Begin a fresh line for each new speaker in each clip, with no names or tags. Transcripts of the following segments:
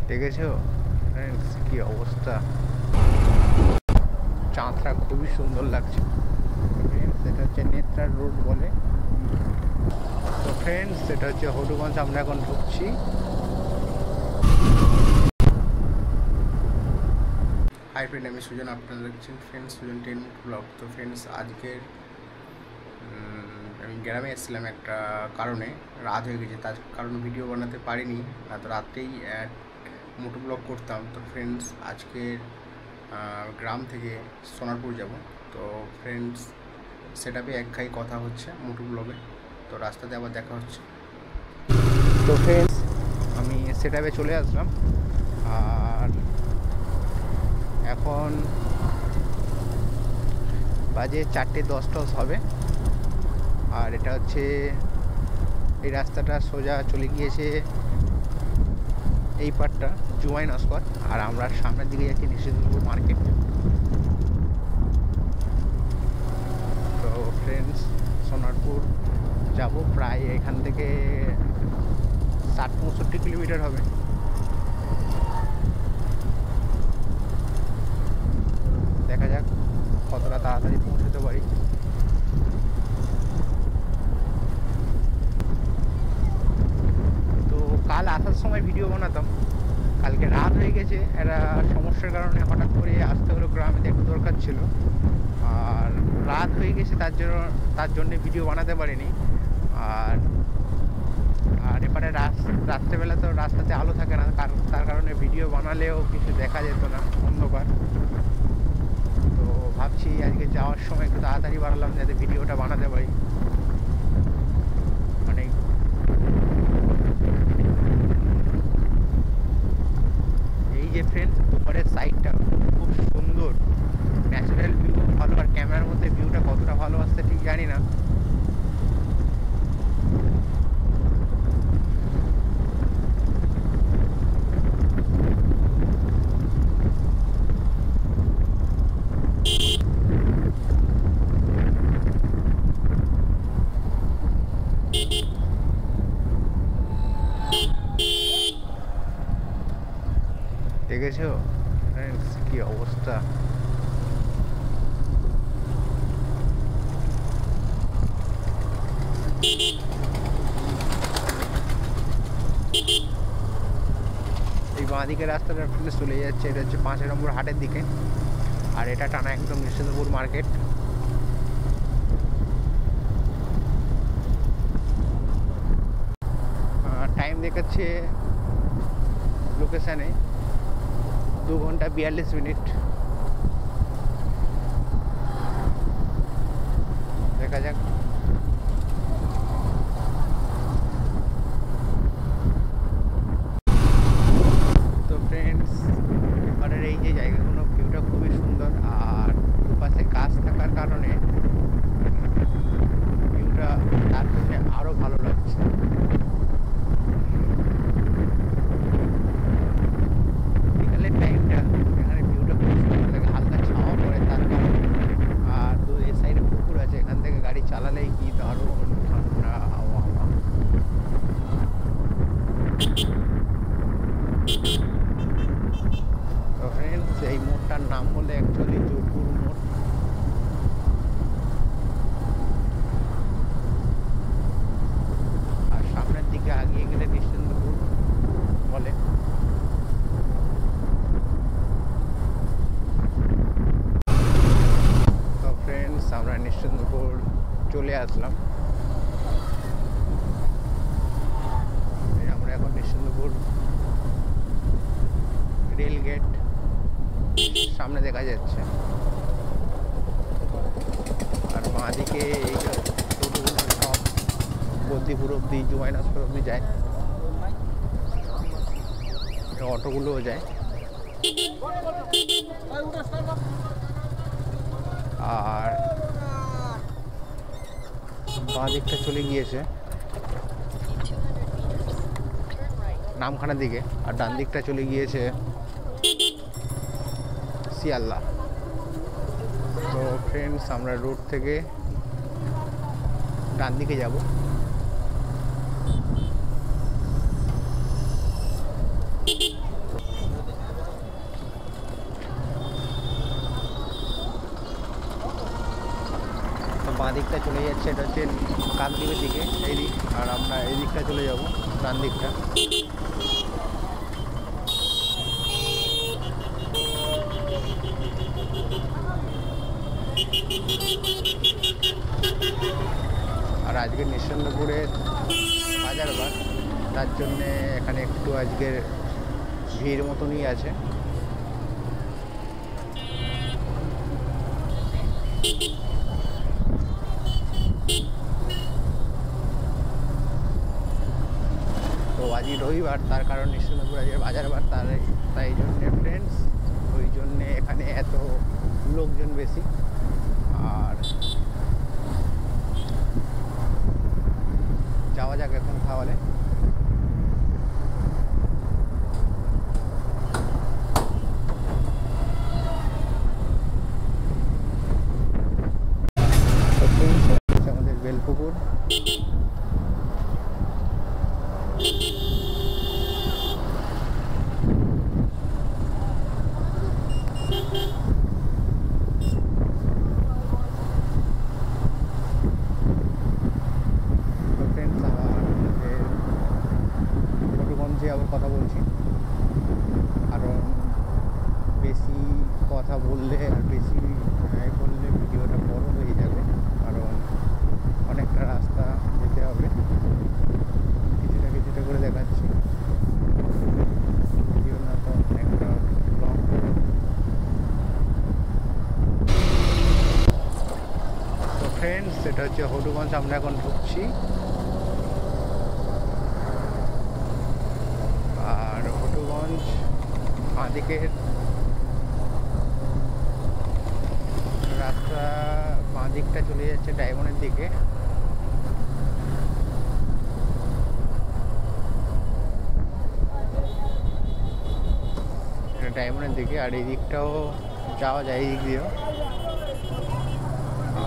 দেখেছো ফ্রেন্ডস কি অবস্থা, চাঁদটা খুবই সুন্দর লাগছে। ফ্রেন্ডস এটা হচ্ছে নেত্রা রোড বলে। তো ফ্রেন্ডস এটা হচ্ছে হবিগঞ্জ, আমরা এখন ঢুকছি। হাই ফ্রেন্ড, আমি সুজন, আপনারা দেখছেন ফ্রেন্ডস সুজন 10 মিনিট ব্লগ। তো ফ্রেন্ডস আজকের আমি গ্রামে এসেছিলাম একটা কারণে, রাত হয়ে গেছে, তার কারণে ভিডিও বানাতে পারিনি। এত রাতেই মোটো ব্লগ করতাম। তো ফ্রেন্ডস আজকের গ্রাম থেকে সোনারপুর যাব। তো ফ্রেন্ডস সেটাপে এক ঘাই কথা হচ্ছে মোটো ব্লগে। তো রাস্তাতে আবার দেখা হচ্ছে। তো ফ্রেন্ডস আমি সেটাপে চলে আসলাম, আর এখন বাজে 4:10 হবে। আর এটা হচ্ছে এই রাস্তাটা সোজা চলে গিয়েছে এই পাটটা জুমাই নস্কর, আর আমরা সামনের দিকে যাচ্ছি নিশিন্দপুর মার্কেট। তো ফ্রেন্ডস সোনারপুর যাব, প্রায় এখান থেকে 60-65 কিলোমিটার হবে। দেখা যাক কতটা তাড়াতাড়ি পৌঁছতে পারি। তো কাল আসার সময় ভিডিও বানাতাম, কালকে রাত হয়ে গেছে, একটা সমস্যার কারণে হঠাৎ করে আসতে হলো, গ্রামে একটু দরকার ছিল, আর রাত হয়ে গেছে, তার জন্য ভিডিও বানাতে পারিনি। আর এবারে রাত্রেবেলা তো রাস্তাতে আলো থাকে না, তার কারণে ভিডিও বানালেও কিছু দেখা যেত না, অন্ধকার। তো ভাবছি আজকে যাওয়ার সময় একটু তাড়াতাড়ি বানালাম যাতে ভিডিওটা বানাতে পারি। অনেক এই যে ফ্রেন্ডস উপরের সাইডটা খুব সুন্দর, ন্যাচারাল ভিউ ভালো, আর ক্যামেরার মধ্যে ভিউটা কতটা ভালো আসছে ঠিক জানি না। দেখেছো ফ্রেন্ডস কি অবস্থা, এই বাঁদিকের রাস্তাটা ফ্রেন্ডস চলে যাচ্ছে, এটা হচ্ছে 5 নম্বর হাটের দিকে, আর এটা টানা একদম নিশিন্দপুর মার্কেট। টাইম দেখাচ্ছে লোকেশানে 2 ঘন্টা 42 মিনিট। দেখা যাক। তো ফ্রেন্ডস এবারের এই যে জায়গাগুলো ভিউটা খুবই সুন্দর, আর দুপাশে গাছ থাকার কারণে ভিউটা তার থেকে আরও ভালো লাগছে। বিকালের টাইমটা এখানে ভিউটা খুব সুন্দর লাগে, হালকা ছাওয়া পড়ে তার কারণে। আর তো এই সাইডে পুকুর আছে, এখান থেকে গাড়ি চালালেই কি দারুণ ঠান্ডা হাওয়া। তো ফ্রেন্ডস এই মোড়টার নাম বলে অ্যাকচুয়ালি জয়পুর মোড়। আর সামনের দিকে আগিয়ে গেলে নিশ্চিন্দপুর বলে। তো ফ্রেন্ডস আমরা নিশ্চিন্দপুর চলে আসলাম। আমরা এখন নিশ্চিন্দপুর রেল গেট সামনে দেখা যাচ্ছে, আর বাঁদিকে এই যে টোটোগুলো সব বদ্দিপুর অব্দি জুমাইনস্কর অব্দি যায়, অটোগুলোও যায়। আর বাঁ দিকটা চলে গিয়েছে নামখানার দিকে, আর ডান দিকটা চলে গিয়েছে শিয়ালদা। তো ফ্রেন্ডস আমরা রোড থেকে ডান দিকে যাব। দিকটা চলে যাচ্ছে, এটা হচ্ছে কাকদ্বীপের দিকে এই দিক, আর আমরা এই দিকটা চলে যাব ডান দিকটা। আর আজকে নিঃসন্দেপুরের বাজার বার, তার জন্যে এখানে একটু আজকের ভিড় মতনই আছে। তো আজই রবিবার, তার কারণ নিঃসন্দেপুর আজকে বাজার বার, তাই জন্যে ফ্রেন্ডস, ওই জন্যে এখানে এত লোকজন বেশি। আর যাওয়া যাক এখন তাহলে। আমাদের বেলপুকুর, আবার কথা বলছি, কারণ বেশি কথা বললে আর বেশি বললে ভিডিওটা বড় হয়ে যাবে, কারণ অনেকটা রাস্তা যেতে হবে। কিছুটা কিছুটা করে দেখাচ্ছি, ভিডিও না তো অনেকটা লং। তো ফ্রেন্ডস, এটা হচ্ছে হটুগঞ্জ, আমরা এখন ঢুকছি। বাঁদিকের রাস্তা বাঁদিকটা চলে যাচ্ছে ডায়মন্ডের দিকে। এটা ডায়মন্ডের দিকে, আর এই দিকটাও যাওয়া যায়, এই দিক দিয়েও,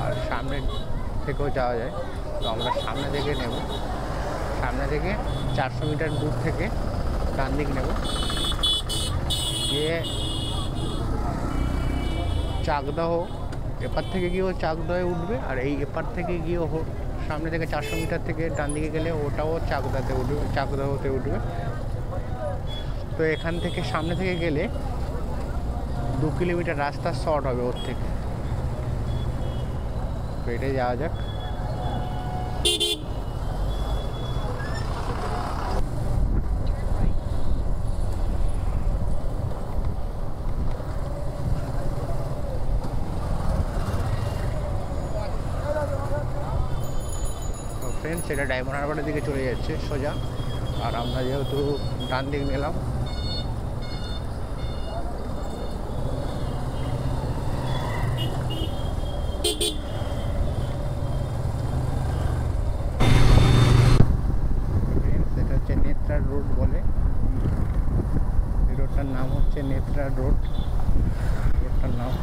আর সামনের থেকেও যাওয়া যায়। তো আমরা সামনে থেকে নেব, সামনে থেকে 400 মিটার দূর থেকে ডান দিক নেব, গিয়ে চাকদাহ, এপার থেকে গিয়েও চাকদাহে উঠবে, আর এই এপার থেকে গিয়েও সামনে থেকে 400 মিটার থেকে ডান দিকে গেলে ওটাও চাকদাতে উঠবে, চাকদাহতে উঠবে। তো এখান থেকে সামনে থেকে গেলে 2 কিলোমিটার রাস্তা শর্ট হবে ওর থেকে। তো এটাই যাওয়া যাক। ফ্রেন্ডস, এটা ডায়মন্ড হারবারের দিকে চলে যাচ্ছে সোজা, আর আমরা যেহেতু ডান দিক নিলাম, এটা হচ্ছে নেত্রা রোড বলে, এই রোডটার নাম হচ্ছে নেত্রা রোড, রোডটার নাম।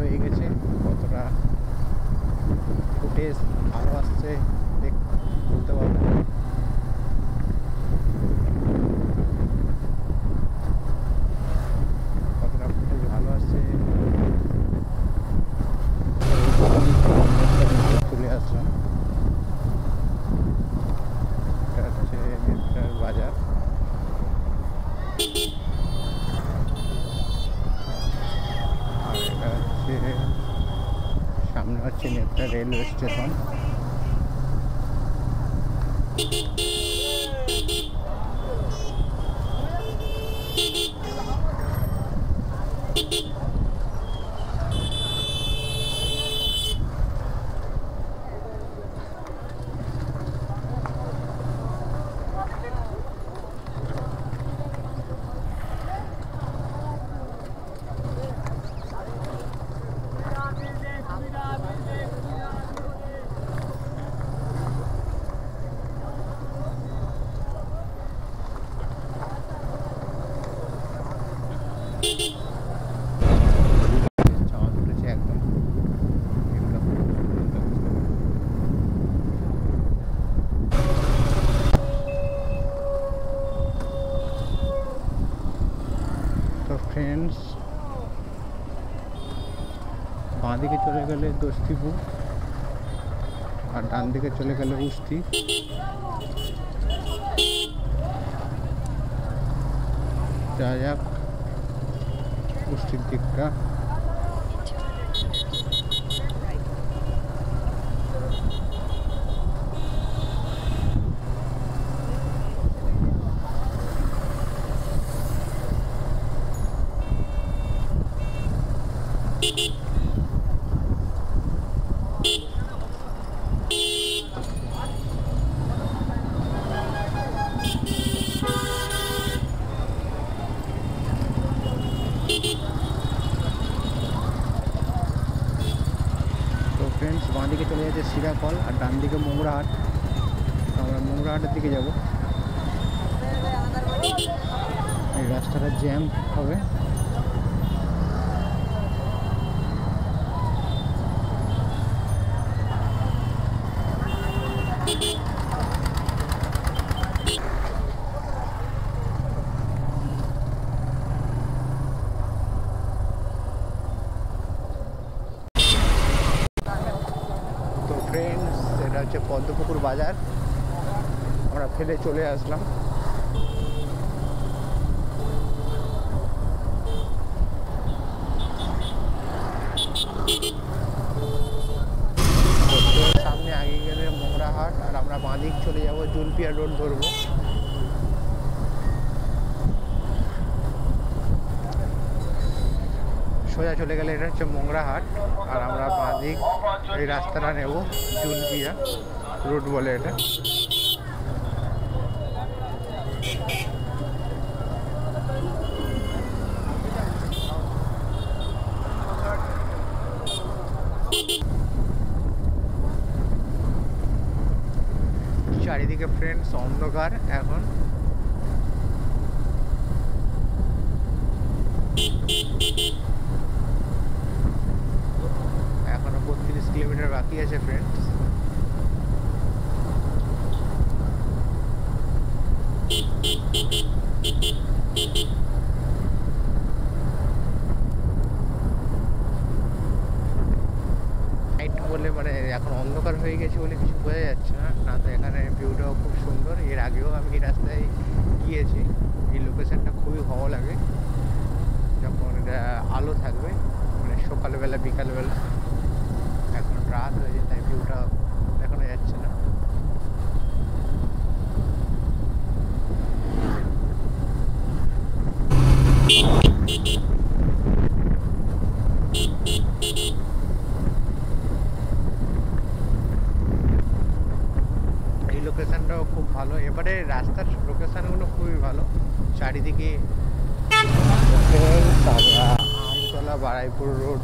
হয়ে গেছে, কতটা ফুটেজ ভালো আসছে বলতে পারবো। কতটা ফুটেজ ভালো আসছে চলে আসলাম। এটা হচ্ছে নেত্রার বাজার। সামনে হচ্ছে নেত্রা রেলওয়ে স্টেশন। ফ্রেন্ডস, বাঁ দিকে চলে গেলে দস্তিপুর আর ডান দিকে চলে গেলে উস্তি। যা যাক উস্তির দিকটা। তো ফ্রেন্ডস, বাঁ দিকে চলে যাচ্ছে সিরাকল আর ডান দিকে মোংরাহাট। আমরা মোংরাহাটের দিকে যাব। এই রাস্তাটা জ্যাম হবে। তো ফ্রেন্ডস, এটা হচ্ছে পদ্মপুকুর বাজার। আমরা ফেলে চলে আসলাম। সামনে আগে গেলে মোংরাহাট আর আমরা বাঁ দিক চলে যাব, জুলপিয়া রোড ধরবো। সোজা চলে গেলে এটা হচ্ছে মোংরাহাট আর আমরা বাঁ দিক এই রাস্তাটা নেব, জুলপিয়া রোড বলে এটা। চারিদিকে ফ্রেন্ডস অন্ধকার এখন। এখনো 32 কিলোমিটার বাকি আছে ফ্রেন্ডস। নাইট বলে মানে এখন অন্ধকার হয়ে গেছে বলে কিছু বোঝা যাচ্ছে না, না তো এখানে ভিউটাও খুব সুন্দর। এর আগেও আমি এই রাস্তায় গিয়েছি। এই লোকেশনটা খুবই ভালো লাগে যখন এটা আলো থাকবে, মানে সকালবেলা বিকালবেলা। এখন রাত হয়েছে তাই ভিউটা দেখানো যাচ্ছে না। এই লোকেশনটাও খুব ভালো। এবারে রাস্তার লোকেশনগুলো খুবই ভালো। চারিদিকে আমতলা বারাইপুর রোড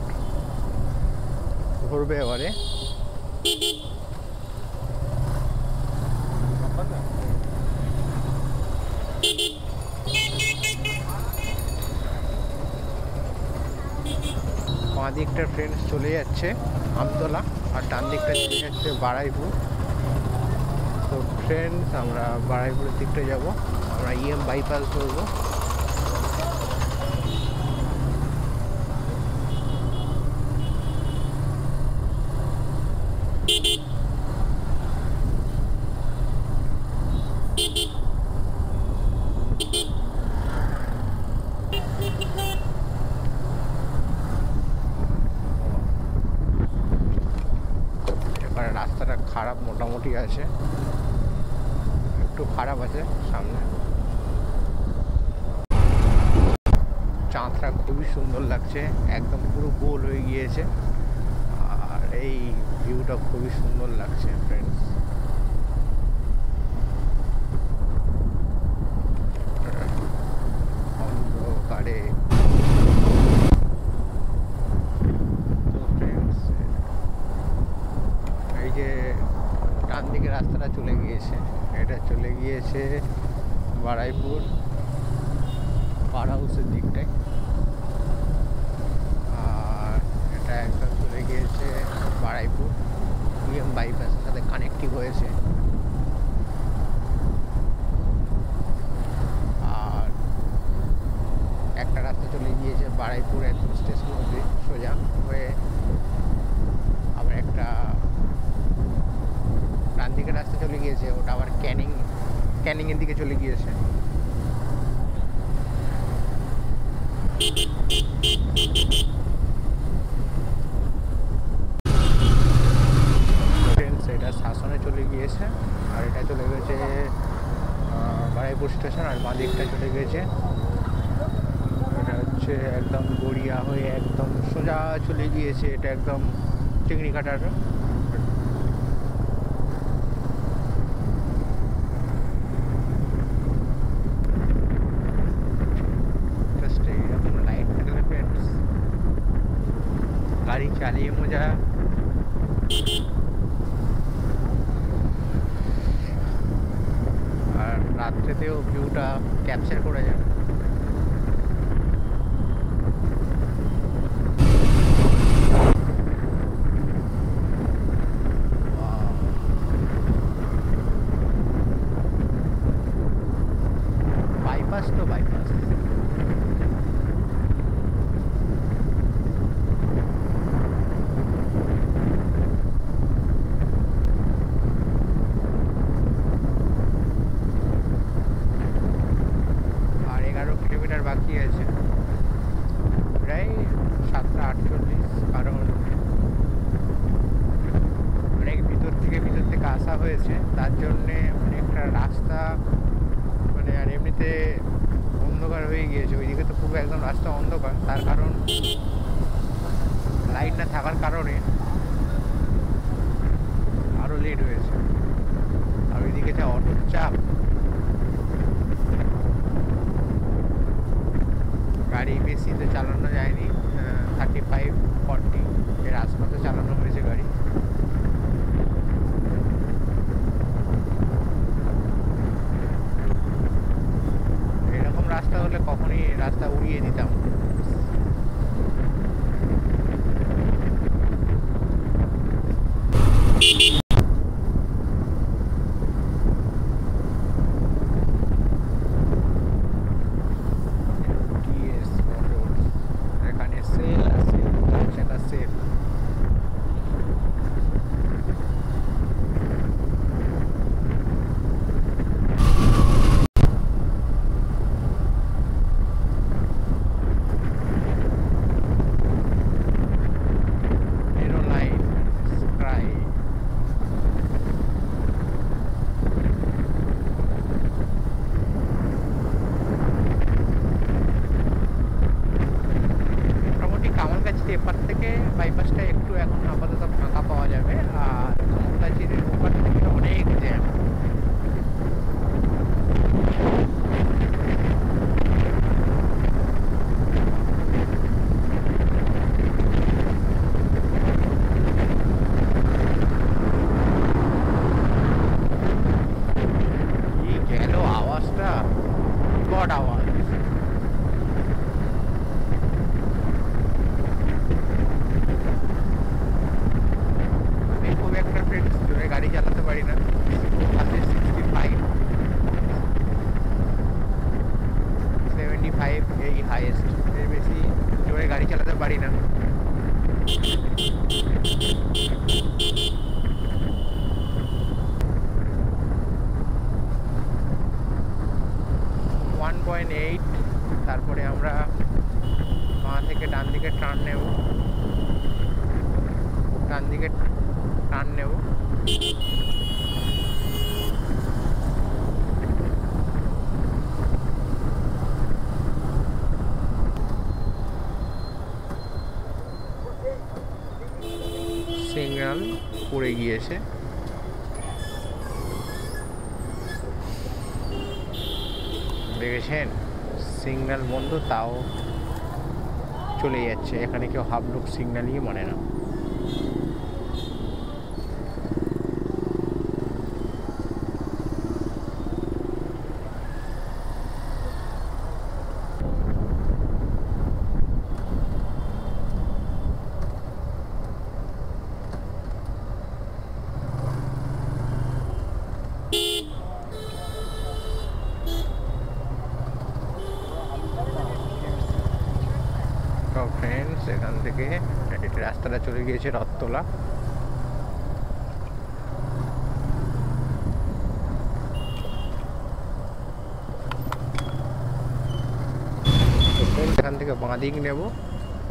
ঘুরবে এবারে। বাঁ দিকটা ফ্রেন্ডস চলে যাচ্ছে আমতলা আর ডান দিকটা চলে যাচ্ছে বারাইপুর। তো ফ্রেন্ডস, আমরা বারাইপুরের দিকটা যাব। আমরা ইএম বাইপাস ধরবো। এবারে রাস্তাটা খারাপ মোটামুটি আছে, একটু খারাপ আছে সামনে। চাঁদটা খুবই সুন্দর লাগছে, একদম পুরো গোল হয়ে গিয়েছে আর এই ভিউটা খুবই সুন্দর লাগছে ফ্রেন্ডস। অন্ধকারে তো ফ্রেন্ডস, এই যে ডান দিকে রাস্তাটা চলে গিয়েছে, এটা চলে গিয়েছে বারাইপুর পার হাউসের দিকটায়। আর এটা একদম চলে গিয়েছে বারাইপুর ইএম বাইপাসের সাথে কানেক্টিভ হয়েছে। আর একটা রাস্তা চলে গিয়েছে বারুইপুর স্টেশন অবধি সোজা হয়ে আবার একটা ডান দিকে রাস্তা চলে গিয়েছে, ওটা আবার ক্যানিংয়ের দিকে চলে গিয়েছে। এটা শাসনে চলে গিয়েছে, আর এটা চলে গেছে বারুইপুর স্টেশন, আর বাঁ দিকটা চলে গেছে এটা হচ্ছে একদম গড়িয়া হয়ে একদম সোজা চলে গিয়েছে, এটা একদম চিংড়িঘাটার। এরকম লাইট থাকলে ফ্রেন্ডস গাড়ি চালিয়ে মজা। আর রাত্রেতেও ভিউটা ক্যাপচার করা যায়। বাইপাস তো বাইপাস। আর 11 কিলোমিটার বাকি আছে, প্রায় 7:48। কারণ অনেক ভিতর থেকে আসা হয়েছে, তার জন্যে অনেকটা রাস্তা মানে, আর এমনিতে অন্ধকার হয়ে গিয়েছে ওইদিকে, তো পুরো একদম রাস্তা অন্ধকার। তার কারণ লাইট না থাকার কারণে আরও লেট হয়েছে। আর ওইদিকে যা অটোর চাপ, গাড়ি বেশি তো চালানো যায়নি, 35-40 এর আশপাশে চালানো হয়েছে গাড়ি। এরকম রাস্তা হলে কখনই রাস্তা উড়িয়ে দিতাম। এখানে সেল আছে, সেটা সেল। এপার থেকে বাইপাসটা একটু এখন আপাতত ফাঁকা পাওয়া যাবে, আর কামরাঞ্চির ওপার থেকে অনেক জ্যাম। কি গেল আওয়াজটা, গড আওয়াজ। গাড়ি চালাতে পারি না, 65-75 এই হাইয়েস্ট, এর বেশি জোরে গাড়ি চালাতে পারি না। 1.8। তারপরে আমরা বাঁ থেকে ডান দিকে টার্ন নেব, ডান দিকে টার্ন নেব। সিগন্যাল পড়ে গিয়েছে, দেখেছেন সিগন্যাল বন্ধ, তাও চলে যাচ্ছে। এখানে কেউ হাফ লোক সিগন্যালই মানে না। তো ফ্রেন্ডস এখান থেকে রাস্তাটা চলে গিয়েছে রথতলা। এখান থেকে বাঁ দিক নেব,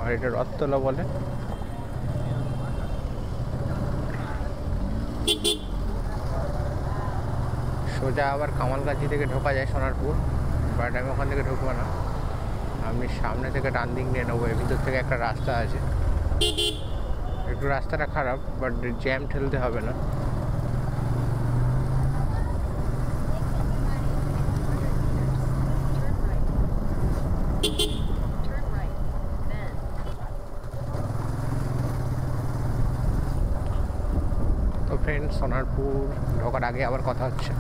আর এটা রথতলা বলে। সোজা আবার কামালগাছি থেকে ঢোকা যায় সোনারপুর, বাট আমি ওখান থেকে ঢুকবো না, আমি সামনে থেকে ডান দিক নিয়ে নেবো। এর ভিতর থেকে একটা রাস্তা আছে, একটু রাস্তাটা খারাপ, বাট জ্যাম ঠেলতে হবে না। তো ফ্রেন্ড, সোনারপুর ঢোকার আগে আবার কথা হচ্ছে।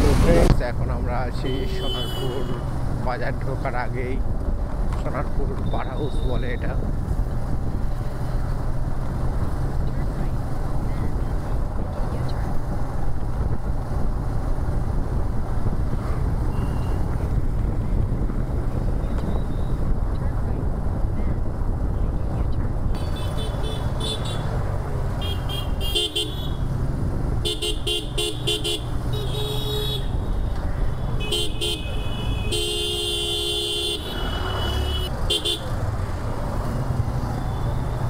তো ফ্রেন্ডস, এখন আমরা আছি সোনারপুর বাজার ঢোকার আগেই। সোনারপুর পাড় হাউস বলে এটা।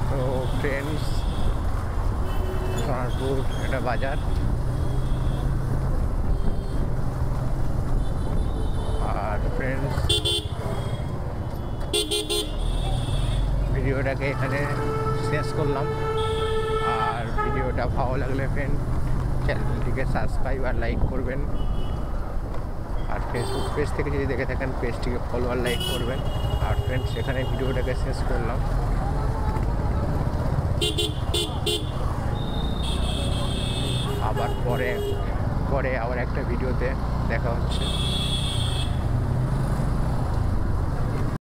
তো ফ্রেন্ডস, সোনারপুর এটা বাজার। আর ফ্রেন্ডস, ভিডিওটাকে এখানে শেষ করলাম। আর ভিডিওটা ভালো লাগলে ফ্রেন্ড চ্যানেলটিকে সাবস্ক্রাইব আর লাইক করবেন। আর ফেসবুক পেজ থেকে যদি দেখে থাকেন পেজটিকে ফলো আর লাইক করবেন। আর ফ্রেন্ডস, এখানে ভিডিওটাকে শেষ করলাম। আবার পরে আবার একটা ভিডিওতে দেখা হচ্ছে।